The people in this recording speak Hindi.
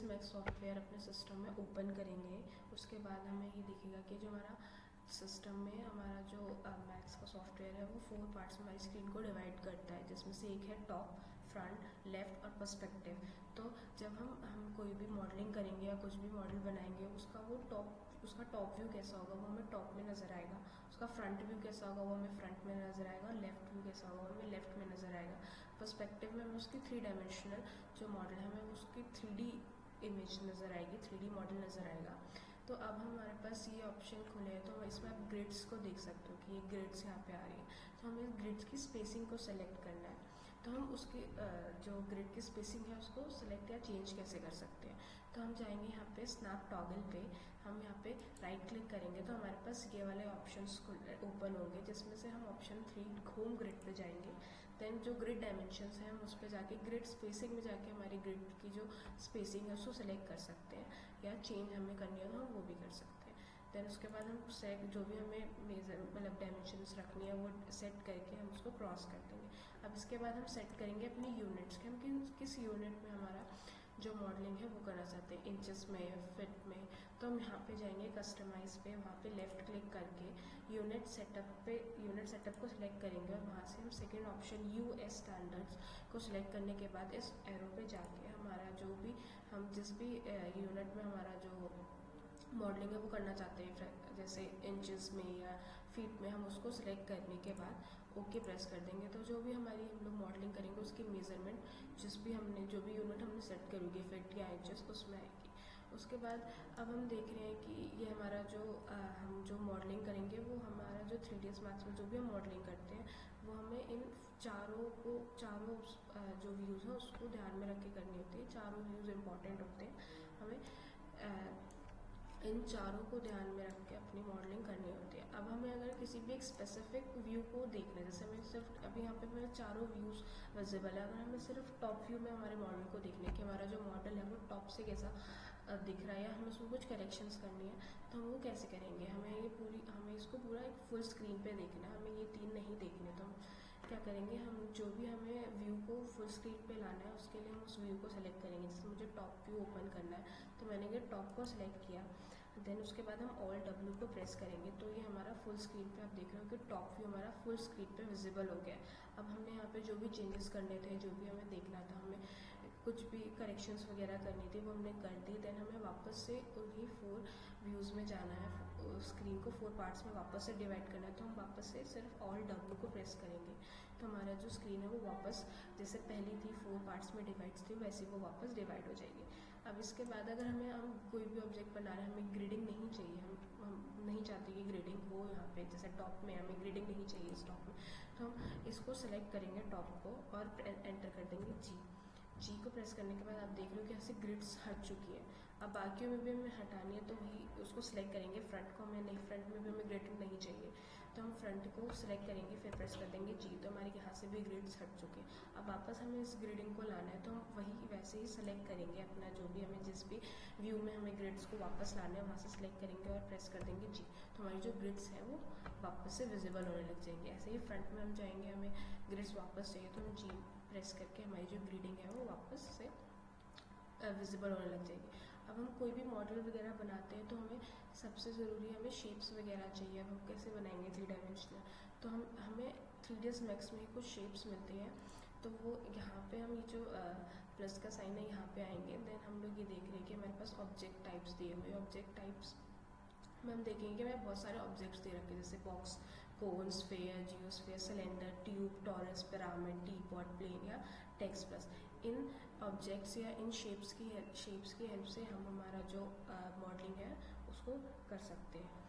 मैक्स सॉफ्टवेयर अपने सिस्टम में ओपन करेंगे, उसके बाद हमें ये दिखेगा कि जो हमारा सिस्टम में हमारा जो मैक्स का सॉफ्टवेयर है वो 4 पार्ट्स में हमारी स्क्रीन को डिवाइड करता है, जिसमें से एक है टॉप, फ्रंट, लेफ्ट और पर्सपेक्टिव। तो जब हम कोई भी मॉडलिंग करेंगे या कुछ भी मॉडल बनाएंगे, उसका टॉप व्यू कैसा होगा वो हमें टॉप में नज़र आएगा, उसका फ्रंट व्यू कैसा होगा वो हमें फ्रंट में नज़र आएगा, लेफ्ट व्यू कैसा होगा वो हमें लेफ्ट में नज़र आएगा। पर्सपेक्टिव में हमें उसकी 3 डायमेंशनल जो मॉडल है हमें उसकी 3D इमेज नज़र आएगी, 3D मॉडल नज़र आएगा। तो अब हमारे पास ये ऑप्शन खुले हैं, तो इसमें आप ग्रिड्स को देख सकते हो कि ये ग्रिड्स यहाँ पे आ रही है। तो हमें ग्रिड्स की स्पेसिंग को सेलेक्ट करना है। तो हम उसकी जो ग्रिड की स्पेसिंग है उसको सेलेक्ट या चेंज कैसे कर सकते हैं। तो हम जाएंगे यहाँ पे स्नैप टॉगल पे, हम यहाँ पे राइट क्लिक करेंगे तो हमारे पास ये वाले ऑप्शंस ओपन होंगे, जिसमें से हम ऑप्शन 3 होम ग्रिड पे जाएंगे। देन जो ग्रिड डायमेंशंस हैं हम उस पर जाके ग्रिड स्पेसिंग में जाके हमारी ग्रिड की जो स्पेसिंग है उसको सेलेक्ट कर सकते हैं, या चेंज हमें करनी है तो हम वो भी कर सकते हैं। देन उसके बाद हम सेट जो भी हमें मेजर मतलब डायमेंशंस रखनी है वो सेट करके हम उसको क्रॉस कर देंगे। अब इसके बाद हम सेट करेंगे अपनी यूनिट्स के, हम किस यूनिट में हमारा जो मॉडलिंग है वो करना चाहते हैं, इंचेस में, फिट में। तो हम यहाँ पे जाएंगे कस्टमाइज पे, वहाँ पे लेफ्ट क्लिक करके यूनिट सेटअप को सिलेक्ट करेंगे और वहाँ से हम सेकेंड ऑप्शन US स्टैंडर्ड्स को सिलेक्ट करने के बाद इस एरो पे जाके हमारा जो भी हम जिस भी यूनिट में हमारा जो मॉडलिंग है वो करना चाहते हैं, जैसे इंचेस में या फीट में, हम उसको सिलेक्ट करने के बाद ओके प्रेस कर देंगे। तो जो भी हमारी हम लोग मॉडलिंग करेंगे उसकी मेजरमेंट जो भी यूनिट हमने सेट करेंगे फिट या इंचेस उसमें आएगी। उसके बाद अब हम देख रहे हैं कि ये हमारा हम जो मॉडलिंग करेंगे वो हमारा जो 3ds मैक्स में जो भी हम मॉडलिंग करते हैं वो हमें इन चारों जो व्यूज़ हैं उसको ध्यान में रख के करनी होती है। चारों व्यूज़ इंपॉर्टेंट होते हैं, हमें इन चारों को ध्यान में रख के अपनी मॉडलिंग करनी होती है। अब हमें अगर किसी भी एक स्पेसिफिक व्यू को देखना है, जैसे हमें सिर्फ अभी यहाँ पे मेरे चारों व्यूज़ विजिबल है, अगर हमें सिर्फ टॉप व्यू में हमारे मॉडल को देखना है कि हमारा जो मॉडल है वो टॉप से कैसा दिख रहा है, या हमें उसमें कुछ करेक्शंस करनी है, तो हम वो कैसे करेंगे। हमें इसको पूरा एक फुल स्क्रीन पे देखना है, हमें ये 3 नहीं देखने। तो हम क्या करेंगे, हम जो भी हमें व्यू को फुल स्क्रीन पे लाना है उसके लिए हम उस व्यू को सेलेक्ट करेंगे। जैसे मुझे टॉप व्यू ओपन करना है तो मैंने ये टॉप को सिलेक्ट किया, देन उसके बाद हम Alt W को प्रेस करेंगे तो ये हमारा फुल स्क्रीन पे आप देख रहे हो कि टॉप व्यू हमारा फुल स्क्रीन पे विजिबल हो गया है। अब हमने यहाँ पे जो भी चेंजेस करने थे, जो भी हमें देखना था, हमें कुछ भी करेक्शंस वगैरह करनी थी वो हमने कर दी। देन हमें वापस से उन्हीं 4 व्यूज़ में जाना है, स्क्रीन को 4 पार्ट्स में वापस से डिवाइड करना है। तो हम वापस से सिर्फ Alt W को प्रेस करेंगे तो हमारा जो स्क्रीन है वो वापस जैसे पहली थी 4 पार्ट्स में डिवाइड थी वैसे वो वापस डिवाइड हो जाएगी। अब इसके बाद अगर हम कोई भी ऑब्जेक्ट बना रहे हैं, हमें ग्रिडिंग नहीं चाहिए, हम नहीं चाहते कि ग्रिडिंग हो यहाँ पे, जैसे टॉप में हमें ग्रिडिंग नहीं चाहिए इस टॉप में, तो हम इसको सेलेक्ट करेंगे टॉप को और एंटर कर देंगे जी को प्रेस करने के बाद आप देख रहे हो कि ऐसे ग्रिड्स हट चुकी है। अब बाकियों में भी हमें हटानी है तो वही उसको सिलेक्ट करेंगे, फ्रंट को हमें नहीं, फ्रंट में भी हमें ग्रिडिंग नहीं चाहिए तो हम फ्रंट को सिलेक्ट करेंगे, फिर प्रेस कर देंगे जी, तो हमारे यहाँ से भी ग्रिड्स हट चुके हैं। अब वापस हमें इस ग्रिडिंग को लाना है तो हम वही वैसे ही सेलेक्ट करेंगे अपना जो भी हमें जिस भी व्यू में हमें ग्रिड्स को वापस लाना है वहाँ से सिलेक्ट करेंगे और प्रेस कर देंगे जी, तो हमारी जो ग्रिड्स हैं वो वापस से विजिबल होने लग जाएंगे। ऐसे ही फ्रंट में हम जाएंगे, हमें ग्रिड्स वापस चाहिए तो हम जी प्रेस करके हमारी जो ग्रिडिंग है वो वापस से विजिबल होने लग जाएगी। अब हम कोई भी मॉडल वगैरह बनाते हैं तो हमें सबसे ज़रूरी हमें शेप्स वगैरह चाहिए। अब हम कैसे बनाएंगे 3 डायमेंशनल, तो हमें 3ds मैक्स में ही कुछ शेप्स मिलती हैं। तो वो यहाँ पे हम ये जो प्लस का साइन है यहाँ पे आएंगे। देन हम लोग ये देख रहे हैं कि हमारे पास ऑब्जेक्ट टाइप्स दिए हुए, ऑब्जेक्ट टाइप्स में हम देखेंगे कि हमें बहुत सारे ऑब्जेक्ट्स दे रखे हैं, जैसे box, cone, sphere, geosphere, cylinder, tube, torus, pyramid, teapot, plane या टेक्स्ट प्लस। इन ऑब्जेक्ट्स या इन शेप्स की हेल्प से हम हमारा जो मॉडलिंग है उसको कर सकते हैं।